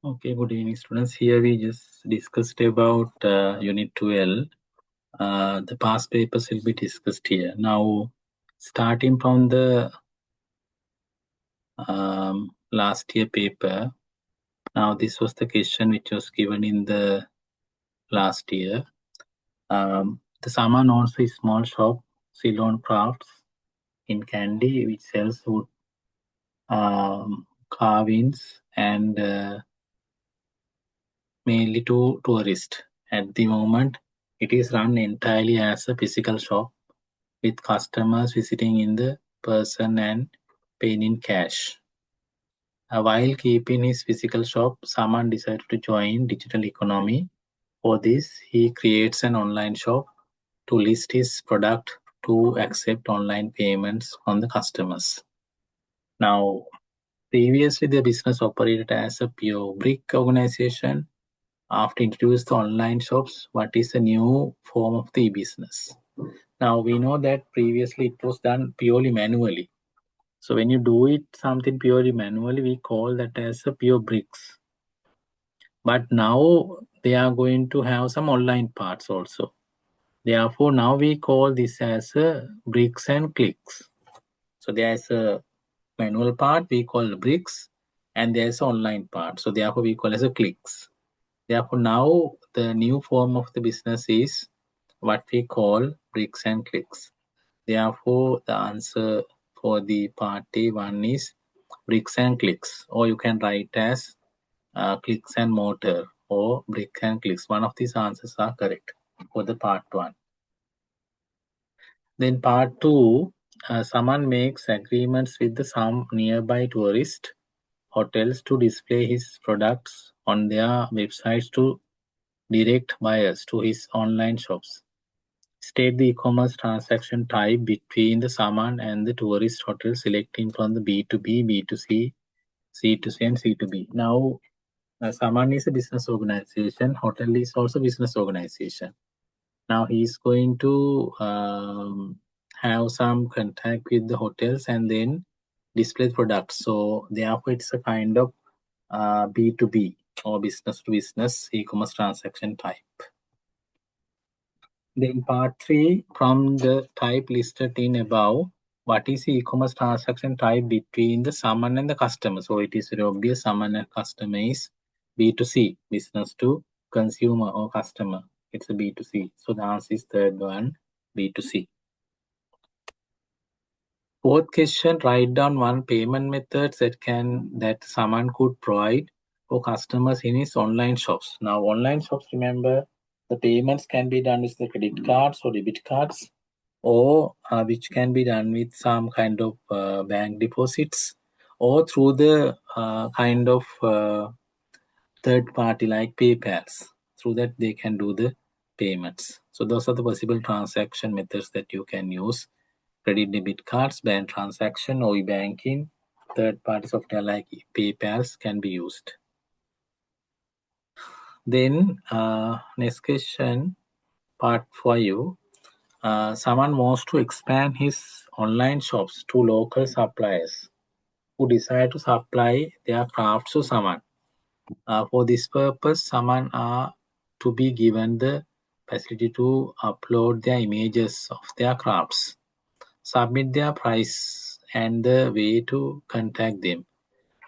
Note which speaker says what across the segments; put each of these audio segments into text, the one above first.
Speaker 1: Okay, good evening, students. Here we just discussed about Unit 12. The past papers will be discussed here. Now, starting from the last year paper, now this was the question which was given in the last year. The Saman owns a small shop, Ceylon Crafts, in Kandy, which sells wood carvings and mainly to tourists. At the moment, it is run entirely as a physical shop with customers visiting in the person and paying in cash. While keeping his physical shop, Saman decided to join digital economy. For this, he creates an online shop to list his product to accept online payments from the customers. Now, previously the business operated as a pure brick organization. After introduced the online shops, what is the new form of the business? Now we know that previously it was done purely manually. So when you do it something purely manually, we call that as a pure bricks. But now they are going to have some online parts also. Therefore, now we call this as a bricks and clicks. So there's a manual part we call bricks, and there's an online part. So therefore, we call as a clicks. Therefore, now the new form of the business is what we call bricks and clicks. Therefore, the answer for the part A1 is bricks and clicks, or you can write as clicks and mortar or brick and clicks. One of these answers are correct for the part 1. Then part 2, someone makes agreements with some nearby tourist hotels to display his products on their websites to direct buyers to his online shops. State the e-commerce transaction type between the Saman and the tourist hotel, selecting from the B2B, B2C, C2C, and C2B. Now, Saman is a business organization. Hotel is also business organization. Now, he's going to have some contact with the hotels and then display products. So, therefore, it's a kind of B2B or business to business e-commerce transaction type. Then part 3, from the type listed in above, what is the e-commerce transaction type between the Saman and the customer? So it is very obvious Saman and customer is B2C, business to consumer or customer. It's a B2C. So the answer is third one, B2C. Fourth question, write down one payment method that Saman could provide for customers in his online shops. Now online shops, remember, the payments can be done with the credit cards or debit cards, or which can be done with some kind of bank deposits, or through the kind of third party like PayPals. Through that they can do the payments. So those are the possible transaction methods that you can use. Credit debit cards, bank transaction, or e-banking, third party software like PayPals can be used. Then next question, part 5. Someone wants to expand his online shops to local suppliers who desire to supply their crafts to someone. For this purpose, someone are to be given the facility to upload their images of their crafts, submit their price, and the way to contact them.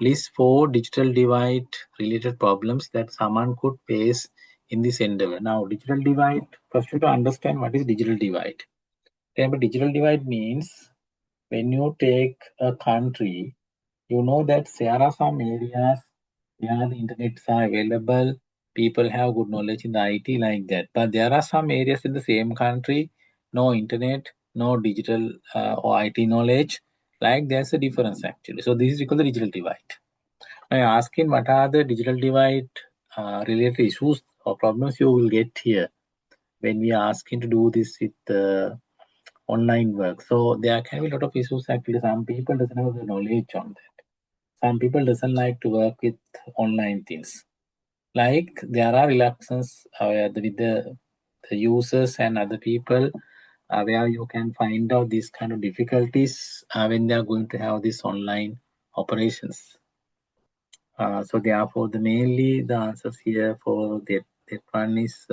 Speaker 1: List 4 digital divide related problems that someone could face in this endeavor. Now, digital divide, first you to understand what is digital divide. Remember, digital divide means when you take a country, you know that there are some areas where the internets are available, people have good knowledge in the IT like that. But there are some areas in the same country, no internet, no digital or IT knowledge. Like there's a difference actually. So this is called the digital divide. Now you're asking what are the digital divide related issues or problems you will get here when we are asking to do this with online work. So there can be a lot of issues actually. Some people doesn't have the knowledge on that. Some people doesn't like to work with online things. Like there are reluctance with the users and other people where you can find out these kind of difficulties when they are going to have these online operations. So therefore, mainly the answers here for that one is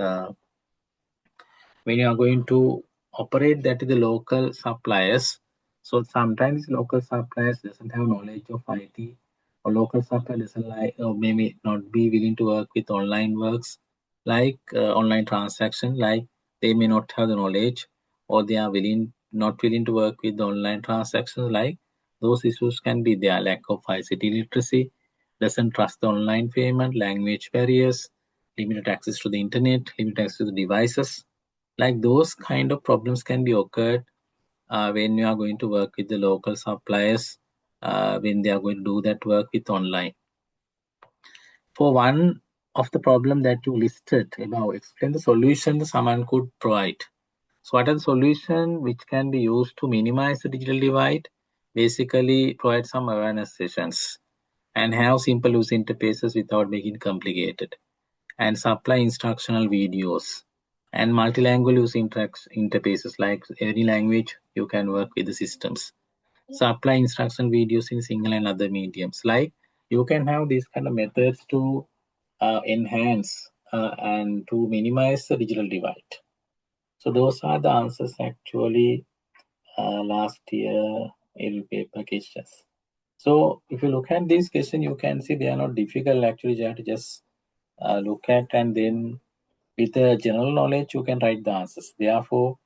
Speaker 1: when you are going to operate that is the local suppliers. So sometimes local suppliers doesn't have knowledge of IT, or local supplier doesn't like, or maybe not be willing to work with online works like online transaction, like they may not have the knowledge, or they are not willing to work with the online transactions, like those issues can be there. Lack of ICT literacy, doesn't trust the online payment, language barriers, limited access to the internet, limited access to the devices, like those kind of problems can be occurred when you are going to work with the local suppliers when they are going to do that work with online. For one of the problem that you listed above, explain the solution someone could provide. So what are the solution which can be used to minimize the digital divide? Basically provide some awareness sessions and have simple user interfaces without making it complicated, and supply instructional videos and multilingual user interfaces, like any language you can work with the systems. Supply instruction videos in single and other mediums, like you can have these kind of methods to enhance and to minimize the digital divide. So those are the answers actually last year in paper questions. So if you look at these questions, you can see they are not difficult actually. You have to just look at, and then with the general knowledge you can write the answers. Therefore,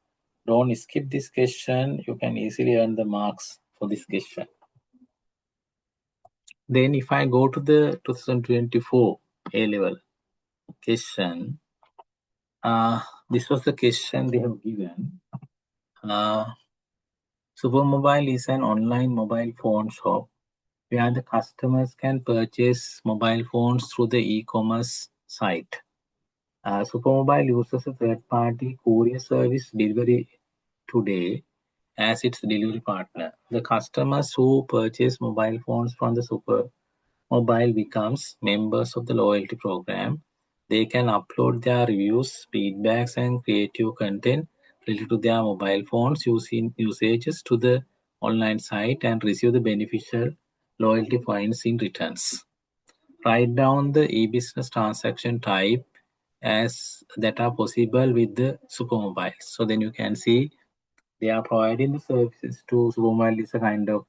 Speaker 1: don't skip this question. You can easily earn the marks for this question. Then if I go to the 2024 A-level question, this was the question they have given. Supermobile is an online mobile phone shop where the customers can purchase mobile phones through the e-commerce site. Supermobile uses a third-party courier service delivery today as its delivery partner. The customers who purchase mobile phones from the Supermobile becomes members of the loyalty program. They can upload their reviews, feedbacks, and creative content related to their mobile phones using usages to the online site and receive the beneficial loyalty points in returns. Write down the e-business transaction type as that are possible with the Supermobile. So then you can see they are providing the services to Supermobile is a kind of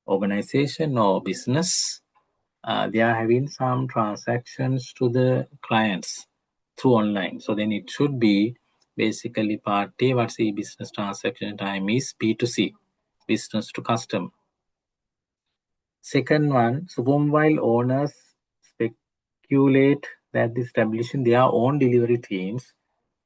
Speaker 1: organization or business. They are having some transactions to the clients through online. So then it should be basically part A, what's the business transaction time is B2C, business to customer. Second one, Supermobile owners speculate that establishing their own delivery teams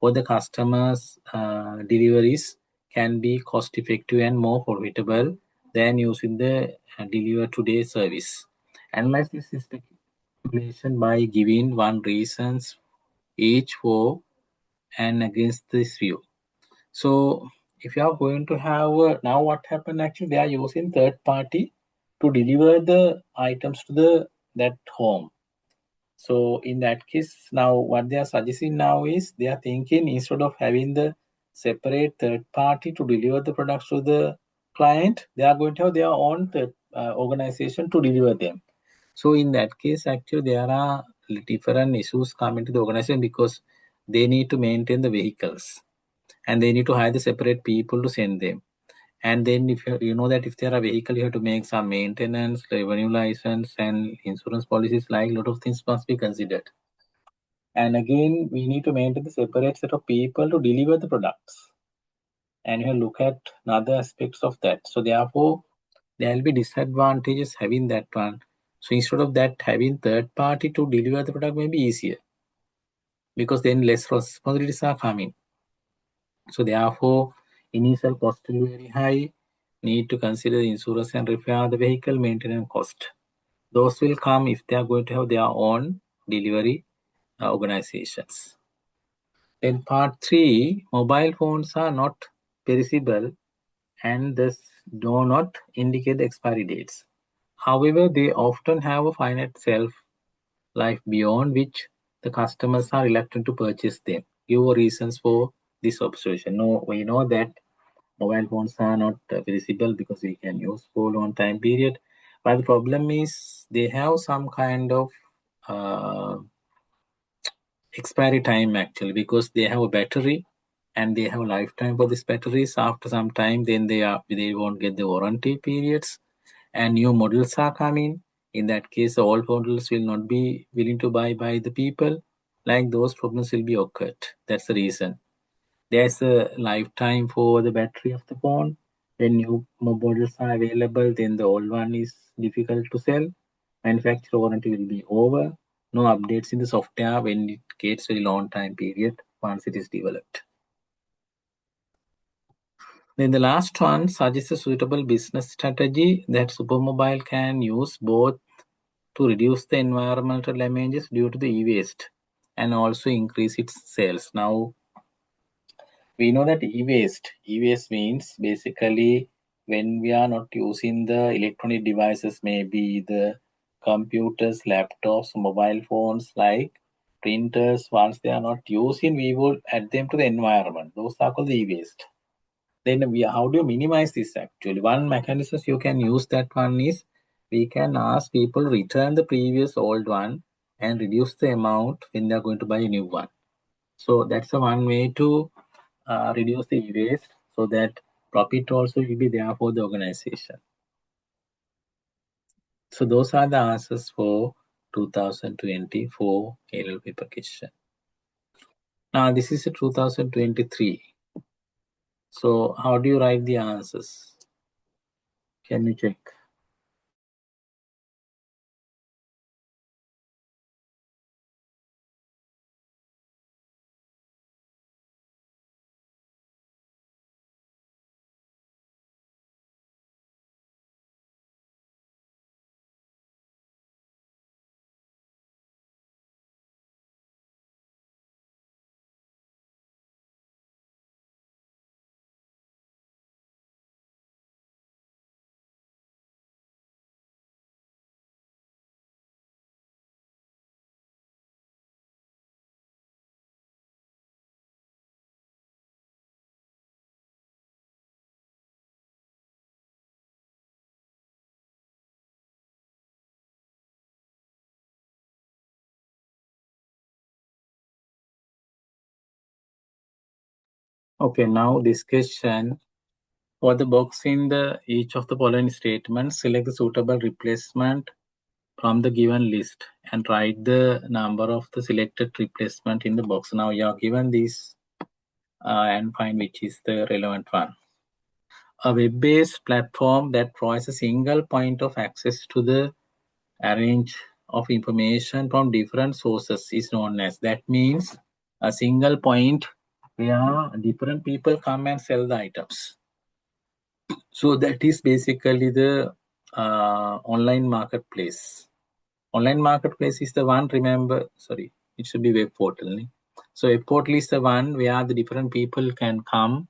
Speaker 1: for the customers' deliveries can be cost effective and more profitable than using the deliver today service. Analyze this speculation by giving one reasons each for and against this view. So if you are going to have now what happened actually, they are using third party to deliver the items to the that home. So in that case, now what they are suggesting now is they are thinking, instead of having the separate third party to deliver the products to the client, they are going to have their own organization to deliver them. So in that case, actually there are different issues coming to the organization, because they need to maintain the vehicles and they need to hire the separate people to send them. And then if you know that if there are vehicle, you have to make some maintenance, revenue license, and insurance policies, like a lot of things must be considered. And again, we need to maintain the separate set of people to deliver the products. And you look at other aspects of that. So therefore, there will be disadvantages having that one. So instead of that, having third party to deliver the product may be easier, because then less responsibilities are coming. So therefore, initial cost will be very high. Need to consider the insurance and repair the vehicle maintenance cost. Those will come if they are going to have their own delivery organizations. Then part 3, mobile phones are not perishable and thus do not indicate the expiry dates. However, they often have a finite shelf life beyond which the customers are reluctant to purchase them. Give reasons for this observation. No, we know that mobile phones are not perishable because we can use for long time period, But the problem is they have some kind of uh, expiry time actually, because they have a battery and they have a lifetime for these batteries. After some time, then they won't get the warranty periods, and new models are coming. In that case, the old models will not be willing to buy by the people. Like those problems will be occurred. That's the reason. There's a lifetime for the battery of the phone. When new models are available, then the old one is difficult to sell. Manufacturer warranty will be over. No updates in the software when it gets very long time period once it is developed. Then the last one suggests a suitable business strategy that Supermobile can use both to reduce the environmental damages due to the e-waste and also increase its sales. Now we know that e-waste means basically when we are not using the electronic devices, maybe the computers, laptops, mobile phones, like printers, once they are not using, we will add them to the environment. Those are called the e-waste. Then how do you minimize this? Actually, one mechanism you can use, that one is we can ask people return the previous old one and reduce the amount when they are going to buy a new one. So that's the one way to reduce the e-waste, so that profit also will be there for the organization. So those are the answers for 2024 annual paper question. Now this is a 2023. So how do you write the answers? Can you check? Okay, now this question. For the box in the each of the following statements, select the suitable replacement from the given list and write the number of the selected replacement in the box. Now you are given this and find which is the relevant one. A web-based platform that provides a single point of access to the range of information from different sources is known as. That means a single point where different people come and sell the items. So that is basically the online marketplace. Online marketplace is the one, remember, sorry, it should be web portal. So web portal is the one where the different people can come.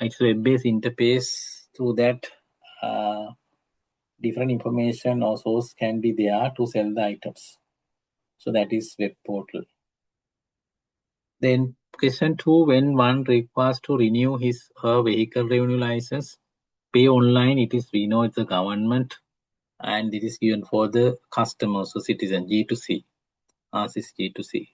Speaker 1: It's a web-based interface. Through that, different information or source can be there to sell the items. So that is web portal. Then question 2, when one requires to renew his vehicle revenue license, pay online, it is, we know it's the government, and it is given for the customer, so citizen, G2C. As is G2C.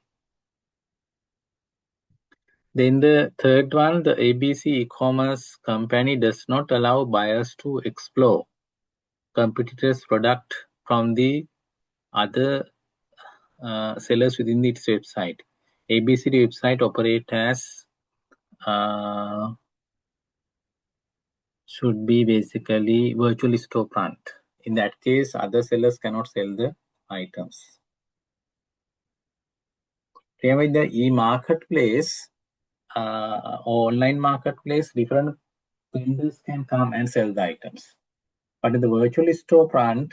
Speaker 1: Then the third one, the ABC e-commerce company does not allow buyers to explore competitors' product from the other sellers within its website. ABC website operates as should be basically virtual storefront. In that case, other sellers cannot sell the items. Remember, in the e-marketplace or online marketplace, different vendors can come and sell the items. But in the virtual storefront,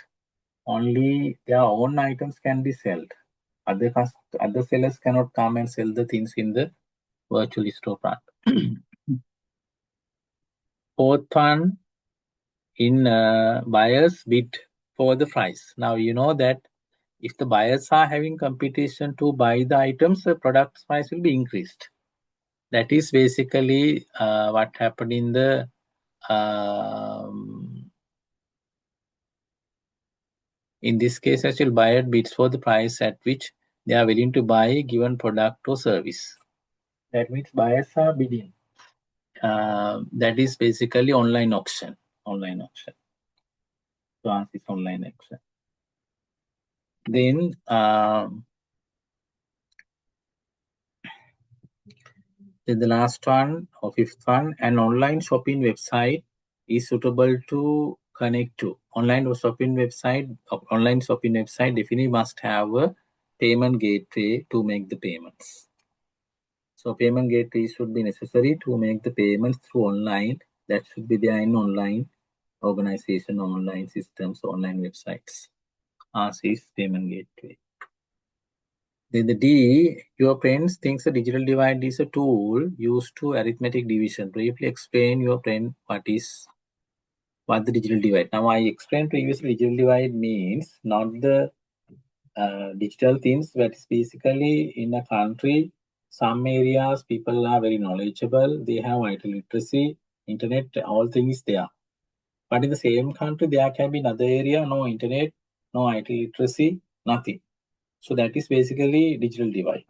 Speaker 1: only their own items can be sold. Other sellers cannot come and sell the things in the virtual storefront. Fourth one, in buyers bid for the price. Now you know that if the buyers are having competition to buy the items, the product price will be increased. That is basically what happened in the In this case, actual buyer bids for the price at which they are willing to buy a given product or service. That means buyers are bidding. That is basically online auction. Online auction. So answer is online auction. Then the last one or fifth one, an online shopping website is suitable to connect to. Online shopping website definitely must have a payment gateway to make the payments. So payment gateway should be necessary to make the payments through online. That should be there in online organization, online systems, online websites. Answer is payment gateway. Then the D, your friends thinks a digital divide is a tool used to arithmetic division. Briefly explain your friend what the digital divide. Now I explained previously digital divide means not the digital things, but it's basically in a country, some areas people are very knowledgeable, they have IT literacy, internet, all things there. But in the same country, there can be another area, no internet, no IT literacy, nothing. So that is basically digital divide.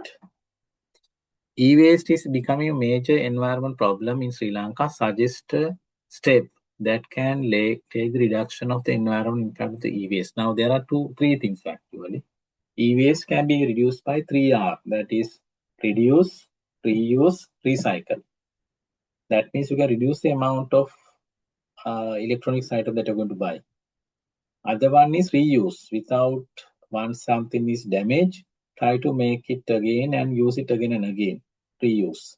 Speaker 1: E-waste is becoming a major environment problem in Sri Lanka. Suggest a step that can take the reduction of the environment impact of the e-waste. Now there are three things actually. E-waste can be reduced by 3R, that is reduce, reuse, recycle. That means you can reduce the amount of electronics item that you're going to buy. Other one is reuse. Without once something is damaged, try to make it again and use it again and again. Reuse.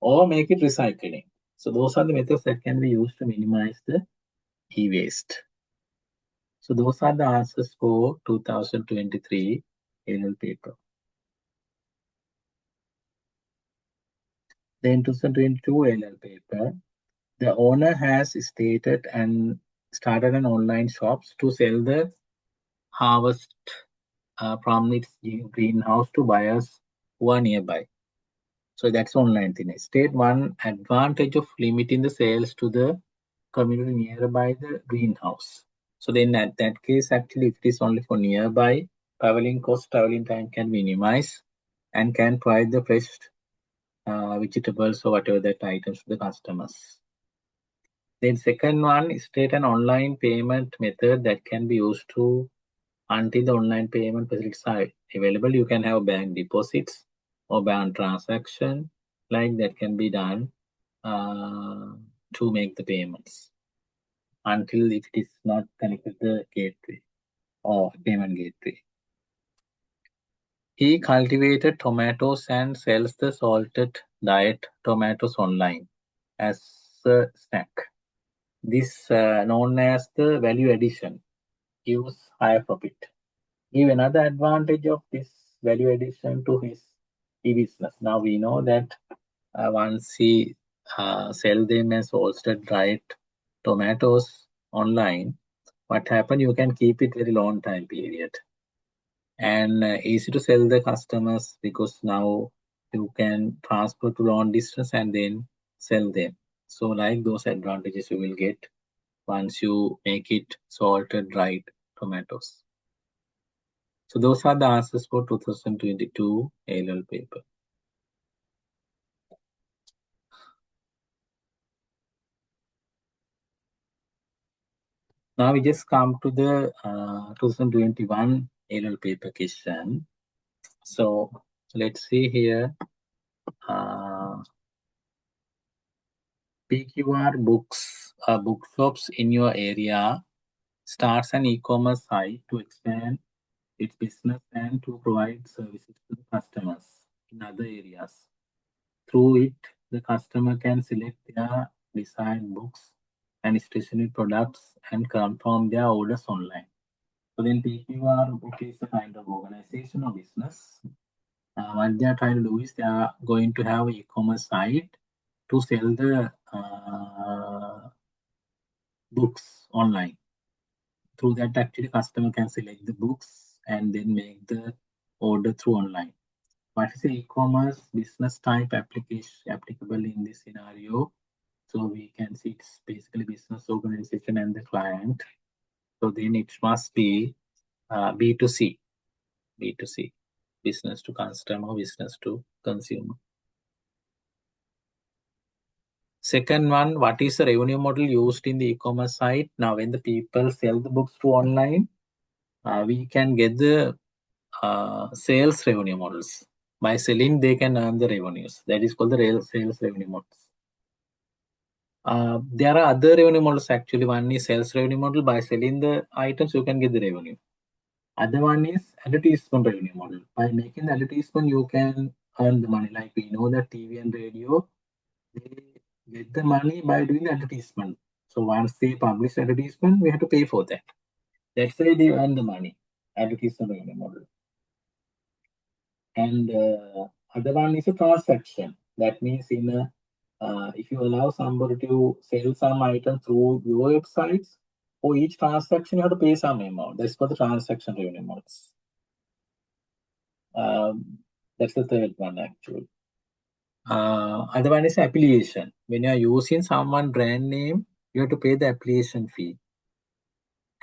Speaker 1: Or make it recycling. So those are the methods that can be used to minimize the e-waste. So those are the answers for 2023 annual paper. Then 2022 annual paper, the owner has stated and started an online shops to sell the harvest from its greenhouse to buyers who are nearby. So that's online thing. State one advantage of limiting the sales to the community nearby the greenhouse. So then at that case, actually, if it is only for nearby, traveling time can be minimized and can provide the fresh vegetables or whatever that items to the customers. Then second one, state an online payment method that can be used to until the online payment facilities are available. You can have bank deposits or bank transaction like that can be done to make the payments until if it is not connected to the gateway or payment gateway. He cultivated tomatoes and sells the salted diet tomatoes online as a snack. This known as the value addition gives higher profit. Give another advantage of this value addition to his business. Now we know that once he sell them as roasted dried tomatoes online, what happen? You can keep it very long time period and easy to sell the customers because now you can transport to long distance and then sell them. So like those advantages you will get once you make it salted dried tomatoes. So those are the answers for 2022 A-level paper. Now we just come to the 2021 A-level paper question. So let's see here. PQR books, bookshops in your area starts an e-commerce site to expand its business and to provide services to the customers in other areas. Through it, the customer can select their desired books and stationery products and confirm their orders online. So then PQR book is a kind of organization or business. What they are trying to do is they are going to have an e-commerce site to sell the books online. Through that, actually, customer can select the books and then make the order through online. What is the e-commerce business type application applicable in this scenario? So we can see it's basically business organization and the client. So then it must be B2C, B2C, business to customer, business to consumer. Second one, what is the revenue model used in the e-commerce site? Now, when the people sell the books through online, we can get the sales revenue models. By selling, they can earn the revenues. That is called the sales revenue models. There are other revenue models actually. One is sales revenue model. By selling the items, you can get the revenue. Other one is advertisement revenue model. By making the advertisement, you can earn the money. Like we know that TV and radio, they get the money by doing the advertisement. So once they publish advertisement, we have to pay for that. That's why they earn the money. Advertisement revenue model. And other one is a transaction. That means in a if you allow somebody to sell some item through your websites, for each transaction you have to pay some amount. That's called the transaction revenue models. That's the third one actually. Other one is affiliation. When you are using someone brand name, you have to pay the affiliation fee.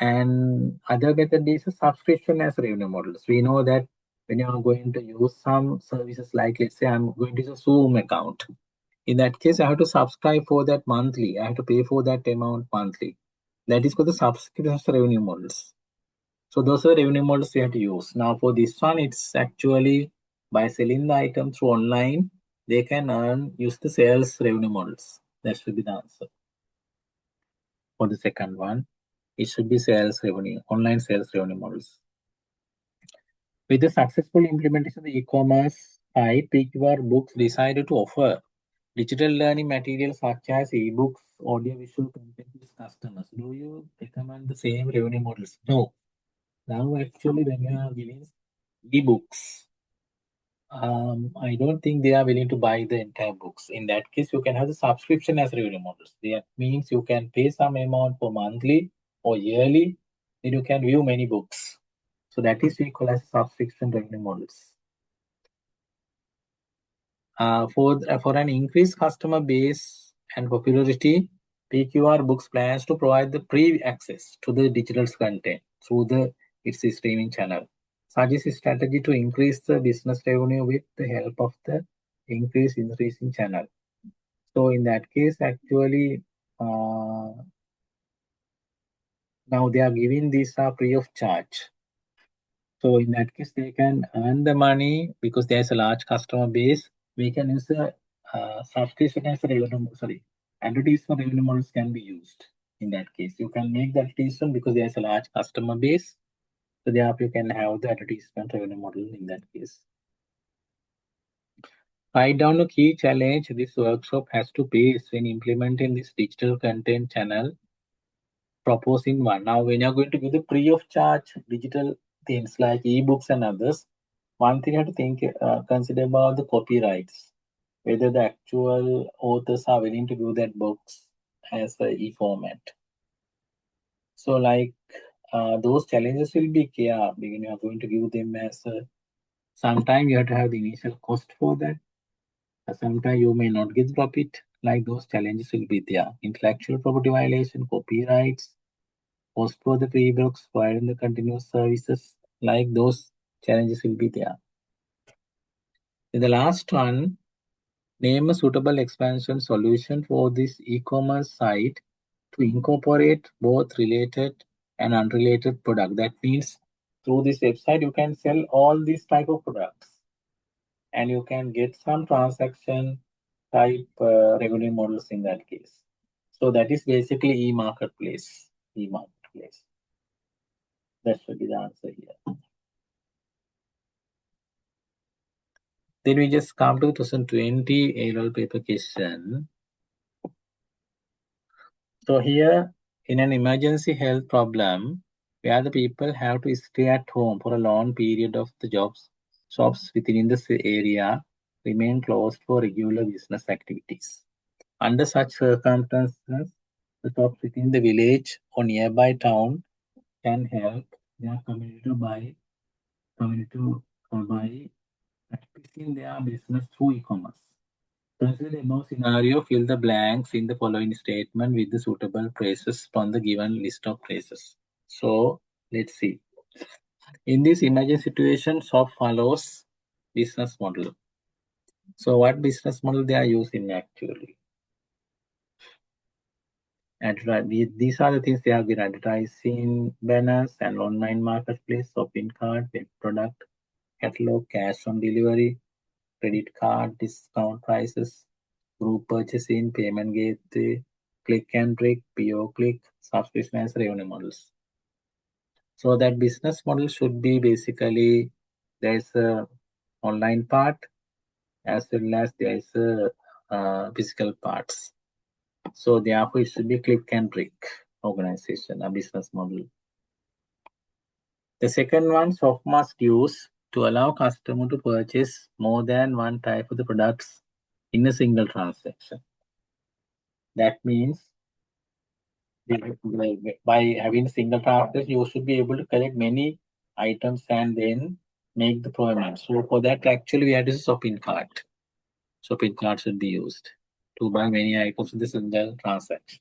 Speaker 1: And other method is a subscription as revenue models. We know that when you are going to use some services, like let's say I'm going to use a Zoom account. In that case, I have to subscribe for that monthly. I have to pay for that amount monthly. That is called the subscription revenue models. So those are the revenue models we have to use. Now for this one, it's actually by selling the item through online, they can use the sales revenue models. That should be the answer. For the second one, it should be sales revenue, online sales revenue models. With the successful implementation of the e-commerce site, PQR Books decided to offer digital learning materials such as e-books, audio-visual content to its customers. Do you recommend the same revenue models? No. Now, actually, when you are giving e-books, I don't think they are willing to buy the entire books. In that case, you can have the subscription as revenue models. That means you can pay some amount for monthly or yearly, then you can view many books. So that is we call as subscription revenue models. For an increased customer base and popularity, PQR Books plans to provide the pre-access to the digital content through its streaming channel. Such is a strategy to increase the business revenue with the help of the increasing channel. So in that case, actually, now they are giving these free of charge. So in that case, they can earn the money because there's a large customer base. We can use the subscription as a revenue, advertisement revenue models can be used in that case. You can make the advertisement because there's a large customer base. So therefore, you can have the advertisement revenue model in that case. Write down a key challenge this workshop has to face when implementing this digital content channel proposing one. Now, when you're going to give the free of charge digital things like ebooks and others, one thing you have to consider about the copyrights, whether the actual authors are willing to do that books as a e-format. So like those challenges will be clear when you are going to give them as sometime you have to have the initial cost for that. Sometimes you may not get profit. Like those challenges will be there. Intellectual property violation, copyrights, cost for the free books, providing the continuous services, like those challenges will be there. In the last one, name a suitable expansion solution for this e-commerce site to incorporate both related and unrelated product. That means through this website, you can sell all these type of products and you can get some transaction type revenue models in that case. So that is basically e-marketplace. E-marketplace. That should be the answer here. Then we just come to 2020 A-level paper question. So here, in an emergency health problem, where the people have to stay at home for a long period of the shops within this area remain closed for regular business activities. Under such circumstances, the shops within the village or nearby town can help their community by practicing their business through e-commerce. Consider the above scenario, fill the blanks in the following statement with the suitable phrases from the given list of phrases. So let's see. In this emerging situation, shop follows business model. So what business model they are using actually? These are the things they have been advertising: banners and online marketplace, shopping cart, web product, catalog, cash on delivery, credit card, discount prices, group purchasing, payment gateway, click and click, PO click, subscription as revenue models. So that business model should be basically there's a online part as well as there is a physical parts. So therefore it should be click and click organization, a business model. The second one, shop must use to allow customer to purchase more than one type of the products in a single transaction. That means by having a single transaction, you should be able to collect many items and then make the payment. So for that, actually, we have this shopping cart. Shopping cart should be used to buy many items in the single transaction.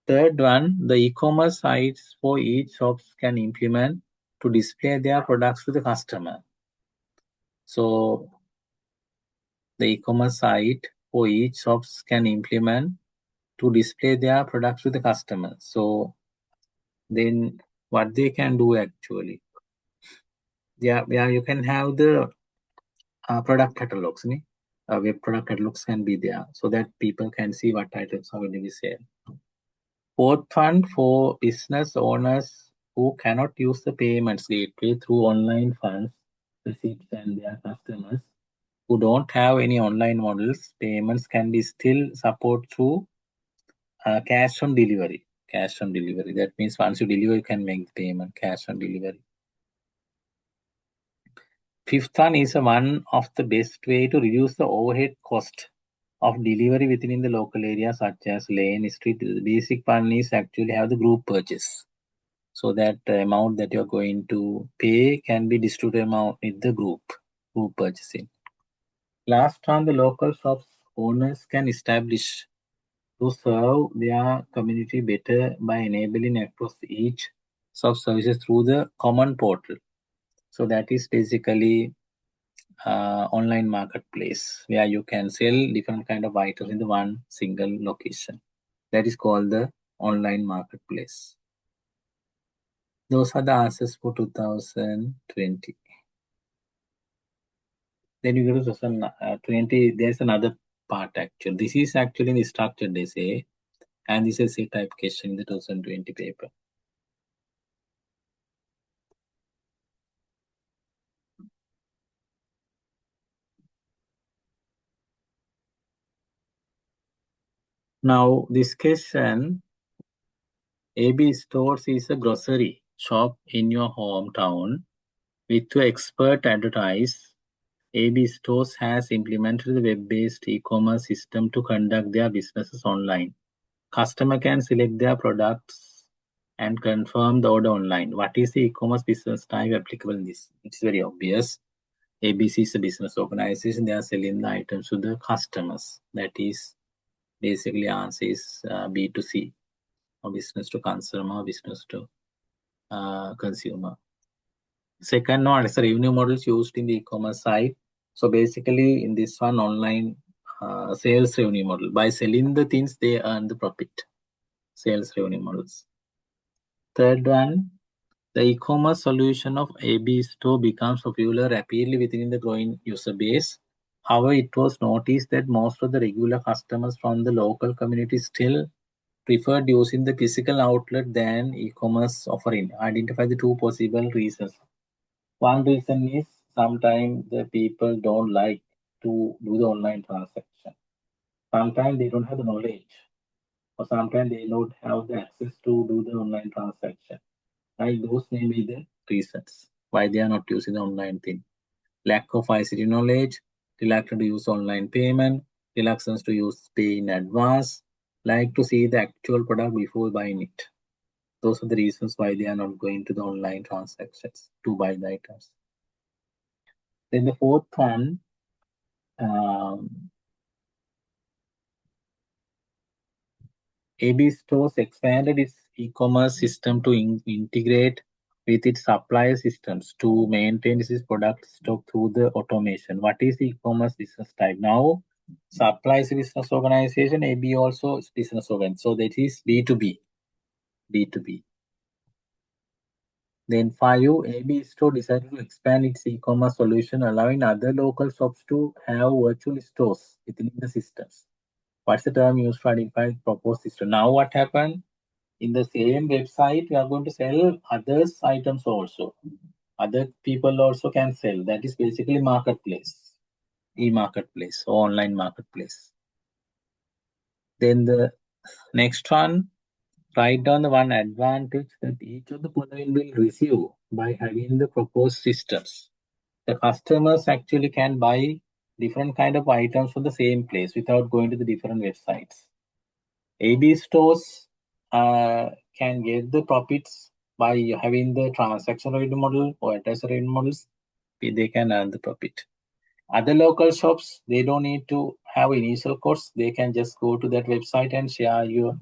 Speaker 1: Third one, the e-commerce sites for each shops can implement to display their products to the customer. So the e-commerce site for each shops can implement to display their products to the customer. So then what they can do actually, yeah, you can have the product catalogs. Web product catalogs can be there so that people can see what items are going to be sold. Fourth one, for business owners who cannot use the payments gateway through online funds, receipts, and their customers who don't have any online models, payments can be still support through cash on delivery. Cash on delivery. That means once you deliver, you can make the payment cash on delivery. Fifth one is one of the best way to reduce the overhead cost of delivery within the local area, such as lane, street. The basic one is actually have the group purchase, so that the amount that you're going to pay can be distributed amount with the group purchasing. Last one, the local shops owners can establish to serve their community better by enabling across each shop services through the common portal. So that is basically online marketplace where you can sell different kind of items in the one single location. That is called the online marketplace. Those are the answers for 2020. Then you go to 2020. There's another part actually. This is actually in the structured essay, and this is a type question in the 2020 paper. Now, this question, AB Stores is a grocery shop in your hometown with to expert advertise. AB Stores has implemented the web-based e-commerce system to conduct their businesses online. Customer can select their products and confirm the order online. What is the e-commerce business type applicable in this? It's very obvious. ABC is a business organization. They are selling the items to the customers. That is basically answer is B2C, or business to consumer, business to consumer. Second one is the revenue models used in the e-commerce site. So basically in this one, online sales revenue model. By selling the things, they earn the profit. Sales revenue models. Third one, the e-commerce solution of AB Store becomes popular rapidly within the growing user base. However, it was noticed that most of the regular customers from the local community still preferred using the physical outlet than e-commerce offering. Identify the two possible reasons. One reason is sometimes the people don't like to do the online transaction. Sometimes they don't have the knowledge, or sometimes they don't have the access to do the online transaction. Right? Those may be the reasons why they are not using the online thing. Lack of ICT knowledge, reluctant to use online payment, reluctance to use pay in advance, like to see the actual product before buying it. Those are the reasons why they are not going to the online transactions to buy the items. Then the fourth one, AB Stores expanded its e-commerce system to integrate with its supplier systems to maintain its product stock through the automation. What is the e-commerce business type? Now, supply is a business organization, AB also is business organ. So that is B2B. B2B. Then 5, AB Store decided to expand its e-commerce solution, allowing other local shops to have virtual stores within the systems. What's the term used to identify the proposed system? Now what happened? In the same website, we are going to sell others items also. Other people also can sell. That is basically marketplace, e-marketplace or online marketplace. Then the next one, write down the one advantage that each of the following will receive by having the proposed systems. The customers actually can buy different kind of items from the same place without going to the different websites. AB stores can get the profits by having the transaction revenue model or address revenue models. They can earn the profit. Other local shops, they don't need to have initial costs. They can just go to that website and share your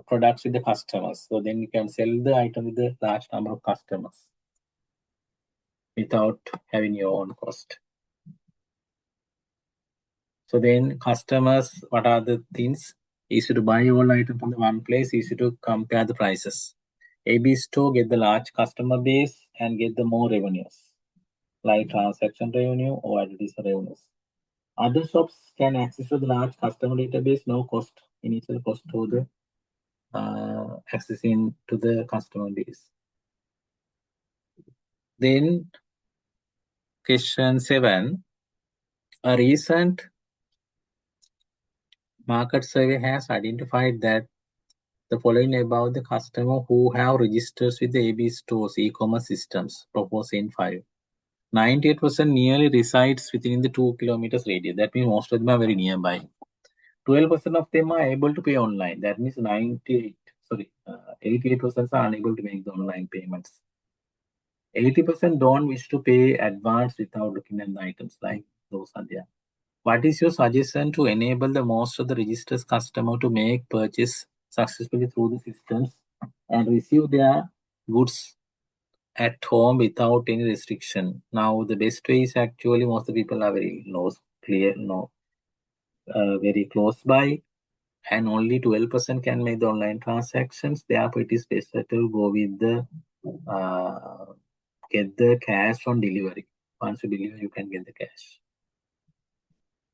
Speaker 1: products with the customers. So then you can sell the item with a large number of customers without having your own cost. So then customers, what are the things? Easy to buy all items from the one place, easy to compare the prices. AB store get the large customer base and get the more revenues, like transaction revenue or advertising revenues. Other shops can access to the large customer database, no cost, initial cost to the accessing to the customer base. Then question 7, a recent market survey has identified that the following about the customer who have registered with the AB stores e-commerce systems proposed in 5. 98% nearly resides within the 2 kilometers radius. That means most of them are very nearby. 12% of them are able to pay online. That means 88% are unable to make the online payments. 80% don't wish to pay advance without looking at the items, like those are there. What is your suggestion to enable the most of the registered customer to make purchase successfully through the systems and receive their goods at home without any restriction? Now, the best way is actually most of the people are very very close by, and only 12% can make the online transactions. Therefore, it is better to go with the get the cash on delivery. Once you deliver, you can get the cash.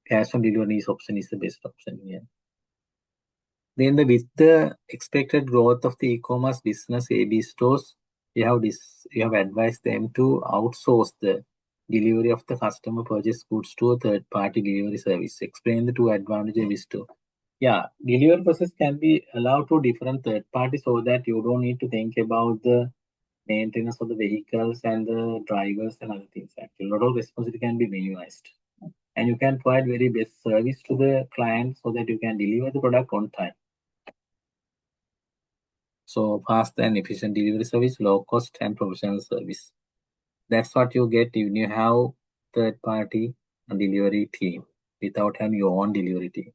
Speaker 1: Cash on delivery option is the best option here. Then with the expected growth of the e-commerce business AB stores, you have advised them to outsource the delivery of the customer purchase goods to a third-party delivery service. Explain the two advantages of this too. Yeah, delivery process can be allowed to different third parties so that you don't need to think about the maintenance of the vehicles and the drivers and other things. Actually, a lot of responsibility can be minimized. And you can provide very best service to the client so that you can deliver the product on time. So fast and efficient delivery service, low cost and professional service. That's what you get when you have third party delivery team without having your own delivery team.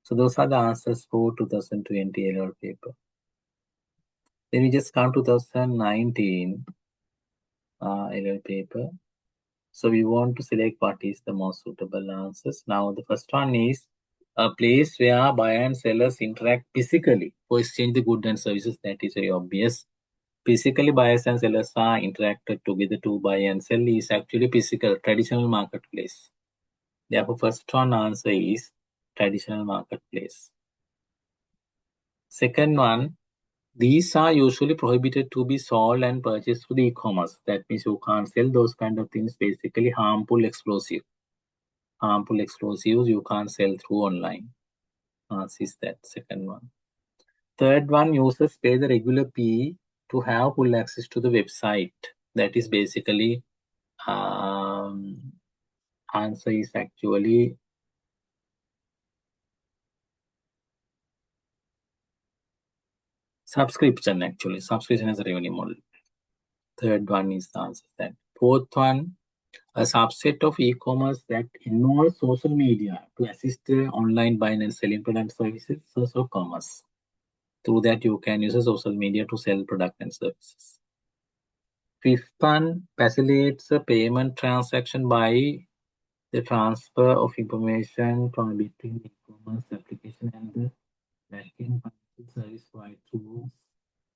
Speaker 1: So those are the answers for 2020 A-level paper. Then we just come to 2019 A-level paper. So we want to select what is the most suitable answers. Now the first one is a place where buyer and sellers interact physically for exchange the goods and services. That is very obvious. Physically, buyers and sellers are interacted together to buy and sell is actually physical, traditional marketplace. Therefore, first one answer is traditional marketplace. Second one, these are usually prohibited to be sold and purchased through the e-commerce. That means you can't sell those kind of things, basically harmful explosive. Harmful explosives you can't sell through online. Is that second one. Third one, users pay the regular fee to have full access to the website. That is basically answer is actually subscription. Actually, subscription is a revenue model. Third one is the answer. That fourth one, a subset of e-commerce that involves social media to assist the online buying and selling product services, source of commerce. Through that, you can use a social media to sell product and services. Fifth one facilitates a payment transaction by the transfer of information from between the e-commerce application and the backend financial service provided through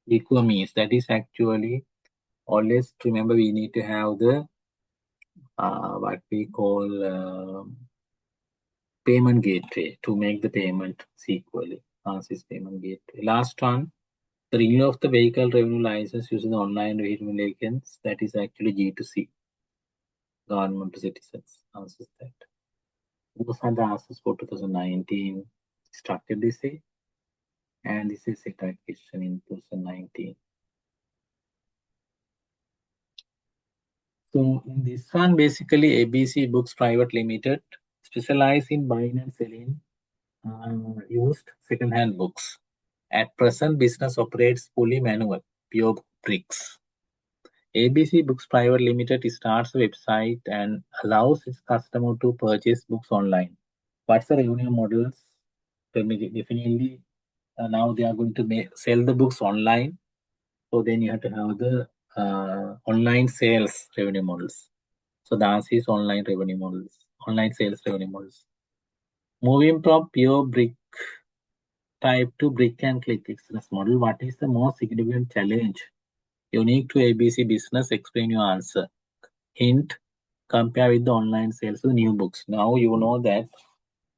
Speaker 1: e-commerce. That is actually always remember we need to have the what we call payment gateway to make the payment equally. Answers payment gateway. Last one, the renewal of the vehicle revenue license using the online vehicle license. That is actually G2C, government to citizens. Answers that. Those are the answers for 2019 structured essay, and this is a type question in 2019. So in this one, basically ABC Books Private Limited specialize in buying and selling used second-hand books. At present, business operates fully manual, pure bricks. ABC Books Private Limited starts a website and allows its customer to purchase books online. What's the revenue models? Definitely, now they are going to sell the books online. So then you have to have the online sales revenue models. So the answer is online revenue models, online sales revenue models. Moving from pure brick type to brick and click business model, what is the most significant challenge unique to ABC business? Explain your answer. Hint, compare with the online sales of new books. Now you know that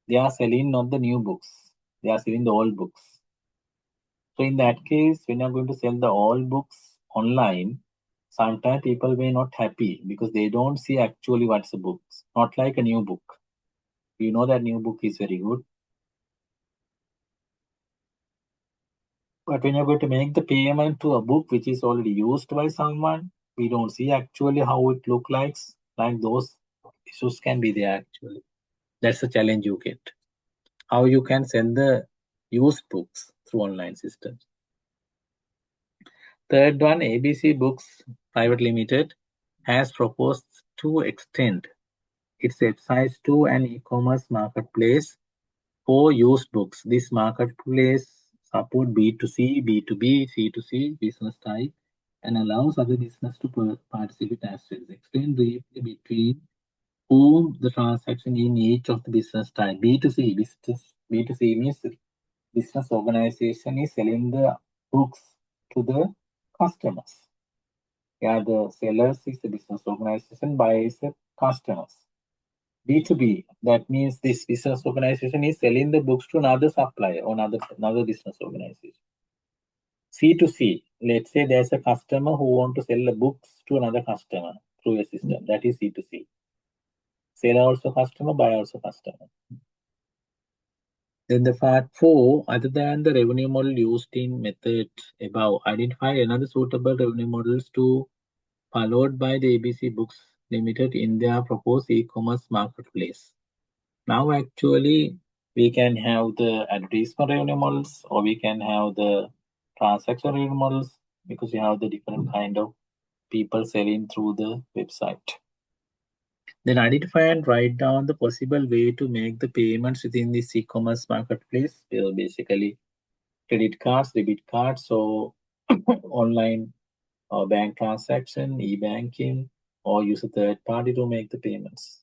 Speaker 1: they are selling not the new books, they are selling the old books. So in that case, when you're going to sell the old books online, sometimes people may not happy because they don't see actually what's the books, not like a new book. You know that new book is very good. But when you're going to make the payment to a book which is already used by someone, we don't see actually how it look like those issues can be there actually. That's the challenge you get. How you can sell the used books through online systems. Third one, ABC Books Private Limited has proposed to extend its websites to an e-commerce marketplace for used books. This marketplace support B2C, B2B, C2C business type and allows other business to participate as well. Explain briefly between whom the transaction in each of the business type. B2C, B2C means business organization is selling the books to the customers. Yeah, the sellers is the business organization, buys the customers. B2B, that means this business organization is selling the books to another supplier or another business organization. C2C, let's say there's a customer who want to sell the books to another customer through a system. That is C2C. Seller also customer, buyer also customer. Then the part 4, other than the revenue model used in method above, identify another suitable revenue models to followed by the ABC Books Limited in their proposed e-commerce marketplace. Now actually we can have the advertisement revenue models or we can have the transaction revenue models because we have the different kind of people selling through the website. Then identify and write down the possible way to make the payments within this e-commerce marketplace. Basically credit cards, debit cards, so online bank transaction, e-banking, or use a third party to make the payments.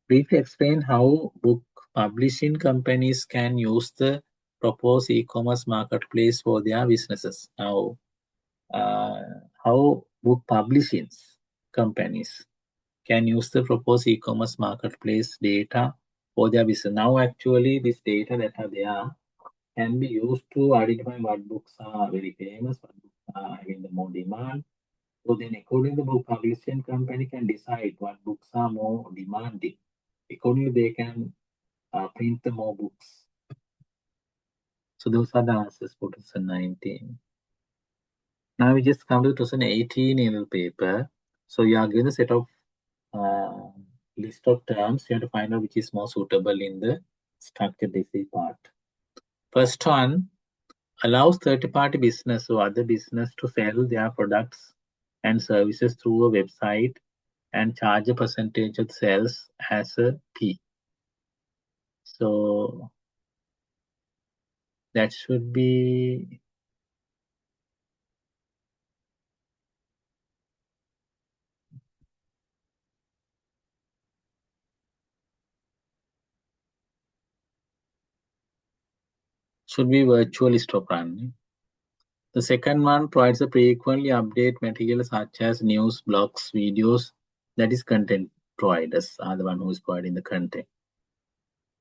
Speaker 1: Briefly explain how book publishing companies can use the proposed e-commerce marketplace for their businesses. Now, how book publishing companies can use the proposed e-commerce marketplace data for their business. Now, actually, this data that are there can be used to identify what books are very famous, what books are having the more demand. So then, according to the book publishing company can decide what books are more demanding. Accordingly, they can print the more books. So those are the answers for 2019. Now we just come to 2018 annual paper. So you are given a set of list of terms. You have to find out which is more suitable in the structured essay part. First one, allows third-party business or other business to sell their products and services through a website and charge a percentage of sales as a fee. So That should be virtually stop running. The second one provides a frequently update material such as news, blogs, videos. That is content providers are the one who is providing the content.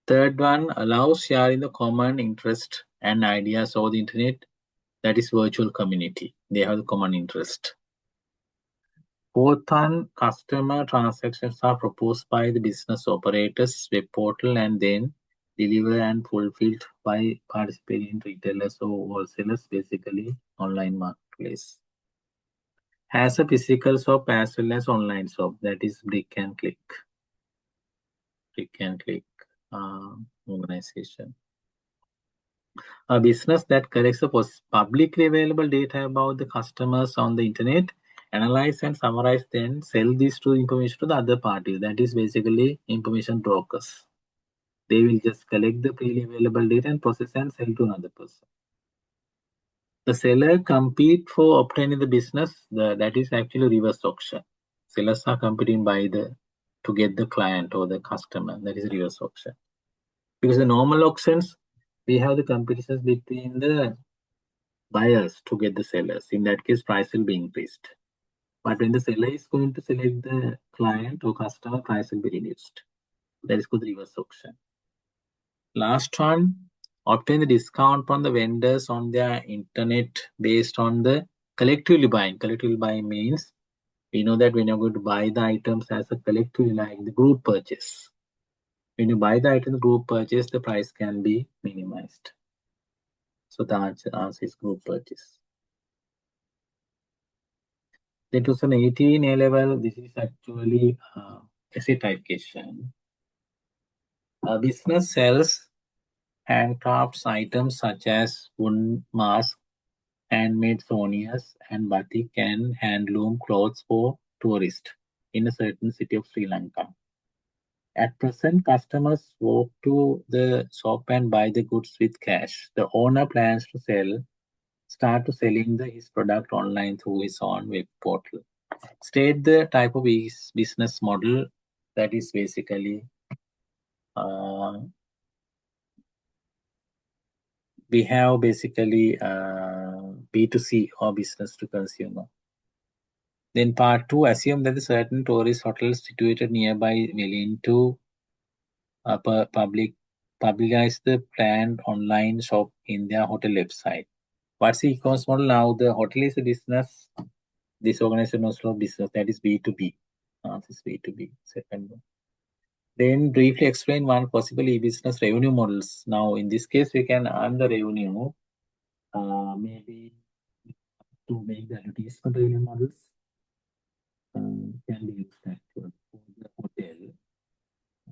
Speaker 1: Third one allows sharing the common interest and ideas over the internet. That is virtual community. They have the common interest. Fourth one, customer transactions are proposed by the business operators, web portal, and then delivered and fulfilled by participating retailers or wholesalers, basically online marketplace. Has a physical shop as well as online shop, that is brick and click organization. A business that collects the publicly available data about the customers on the internet, analyze and summarize, then sell this to information to the other parties. That is basically information brokers. They will just collect the freely available data and process and sell to another person. The seller compete for obtaining the business. That is actually reverse auction. Sellers are competing to get the client or the customer. That is reverse auction. Because the normal auctions, we have the competitions between the buyers to get the sellers. In that case, price will be increased. But when the seller is going to select the client or customer, price will be reduced. That is called the reverse auction. Last one, obtain the discount from the vendors on their internet based on the collectively buying. Collectively buying means we know that when you're going to buy the items as a collectively, like the group purchase. When you buy the item group purchase, the price can be minimized. So the answer is group purchase. Then 2018 A level, this is actually essay type question. A business sells handcrafts items such as wood mask, handmade souvenirs, and batik and handloom clothes for tourists in a certain city of Sri Lanka. At present, customers walk to the shop and buy the goods with cash. The owner plans to start to selling his product online through his own web portal. State the type of business model. That is basically we have basically B2C or business to consumer. Then part 2, assume that the certain tourist hotels situated nearby willing to publicize the planned online shop in their hotel website. What's the e-commerce model now? The hotel is a business. This organization also business. That is B2B. This is B2B. Second one. Then briefly explain one possible e-business revenue models. Now, in this case, we can earn the revenue maybe to make the advertisement revenue models can be used actually for the hotel.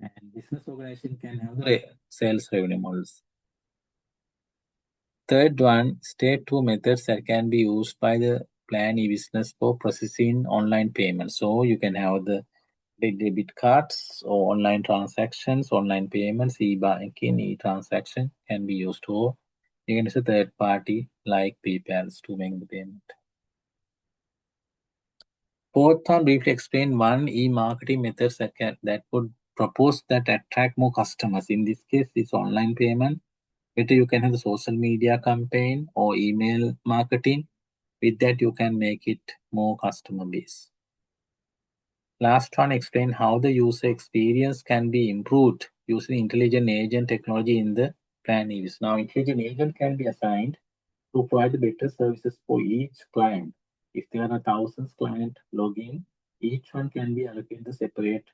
Speaker 1: And business organization can have the sales revenue models. Third one, state 2 methods that can be used by the plan e-business for processing online payments. So you can have the debit cards or online transactions, online payments, e-banking, e-transaction can be used, or you can use a third party like PayPal to make the payment. Fourth one, briefly explain one e-marketing methods that would propose that attract more customers. In this case, it's online payment. Better you can have the social media campaign or email marketing. With that, you can make it more customer base. Last one, explain how the user experience can be improved using intelligent agent technology in the plan use. Now, intelligent agent can be assigned to provide better services for each client. If there are thousands client login, each one can be allocated a separate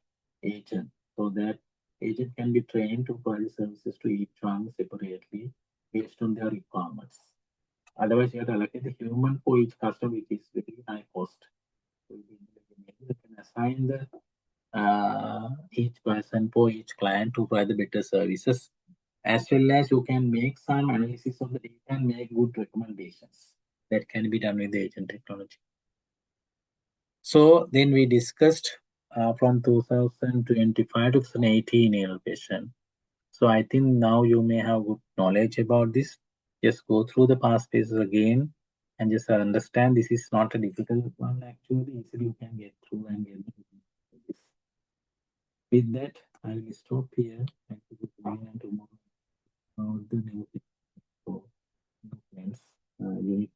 Speaker 1: agent. So that agent can be trained to provide services to each one separately based on their requirements. Otherwise, you have to allocate the human for each customer, which is very high cost. So you can assign the each person for each client to provide the better services, as well as you can make some analysis of the data and make good recommendations. That can be done with the agent technology. So then we discussed from 2025 to 2018 innovation. So I think now you may have good knowledge about this. Just go through the past pages again and just understand this is not a difficult one. Actually, easily you can get through and get this. With that, I will stop here. Thank you for joining and tomorrow the new friends, unit